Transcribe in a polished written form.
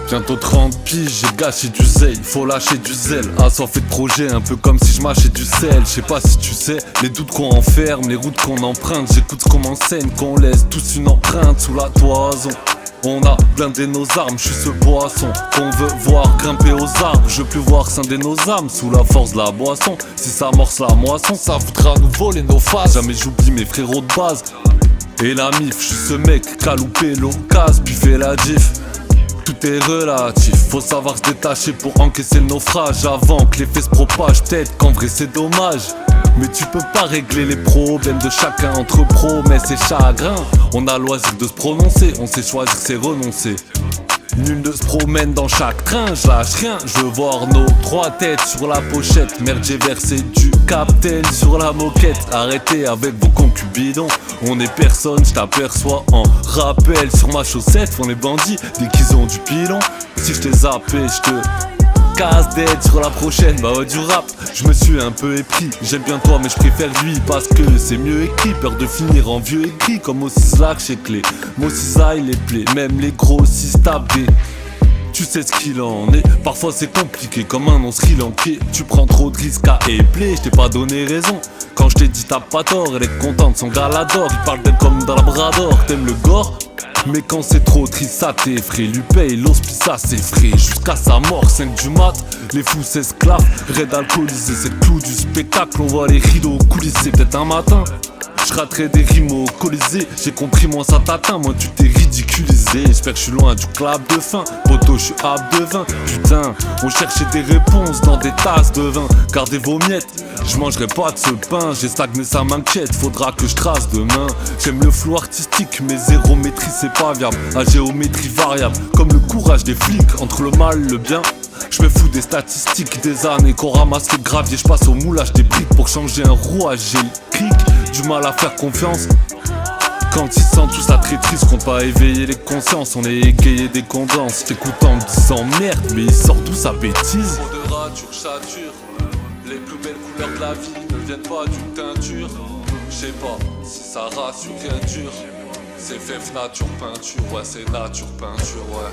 Bientôt 30 piges, j'ai gâché du zèle, faut lâcher du zèle. Assoiffé de projet, un peu comme si je mâchais du sel. Je sais pas si tu sais, les doutes qu'on enferme, les routes qu'on emprunte. J'écoute ce qu'on m'enseigne, qu'on laisse tous une empreinte sous la toison. On a blindé nos armes, je suis ce poisson qu'on veut voir grimper aux arbres. Je veux plus voir scinder nos âmes sous la force de la boisson. Si ça amorce la moisson, ça voudra nous voler nos faces. Jamais j'oublie mes frérots de base. Et la mif, je suis ce mec qui a loupé l'occasion, puis fait la diff. Tout est relatif, faut savoir se détacher pour encaisser le naufrage avant que l'effet se propage. Peut-être qu'en vrai c'est dommage, mais tu peux pas régler les problèmes de chacun entre promesses et chagrins. On a loisir de se prononcer, on sait choisir c'est renoncer. Nul ne se promène dans chaque train, je lâche rien, je veux voir nos trois têtes sur la pochette. Merde, j'ai versé du Captain sur la moquette. Arrêtez avec vos concubidons, on est personne, je t'aperçois en rappel sur ma chaussette. On est bandits dès qu'ils ont du pilon. Si je t'ai zappé, je te casse dead sur la prochaine. Bah ouais, du rap, je me suis un peu épris. J'aime bien toi mais je préfère lui parce que c'est mieux écrit. Peur de finir en vieux écrit comme au Sislak chez Clé. Mossisa il est play, même les grossistes tapés. Tu sais ce qu'il en est, parfois c'est compliqué comme un nom sri-lankais. Tu prends trop de risques à épeler, je t'ai pas donné raison. Quand je t'ai dit t'as pas tort, elle est contente, son gars l'adore. Il parle d'elle comme dans Labrador, t'aimes le gore? Mais quand c'est trop triste ça t'effraie. Lui paye l'hospice ça c'est frais. Jusqu'à sa mort 5 du mat, les fous s'esclavent. Raid alcoolisé c'est le clou du spectacle. On voit les rideaux coulisser peut-être un matin. Je raterai des rimes au Colisée. J'ai compris moi ça t'atteint, moi tu t'es ridiculisé. J'espère que je suis loin du club de fin. Poto je suis hâte de vin. Putain, on cherchait des réponses dans des tasses de vin. Gardez vos miettes, je mangerai pas de ce pain. J'ai stagné ça m'inquiète, faudra que je trace demain. J'aime le flou artistique, mais zéro maîtrise c'est pas viable. À géométrie variable, comme le courage des flics. Entre le mal et le bien, je me fous des statistiques, des années qu'on ramasse le gravier. Je passe au moulage des briques pour changer un rouage. J'ai le cric, du mal à faire confiance. Quand ils sentent tout ça très triste, qu'on pas éveiller les consciences. On est égayé des condenses. J't'écoute en me disant merde, mais il sort d'où sa bêtise? Trop de rature, chature. Les plus belles couleurs de la vie ne viennent pas d'une teinture. J'sais pas si ça rassure rien dur. C'est fait nature peinture, ouais c'est nature peinture, ouais.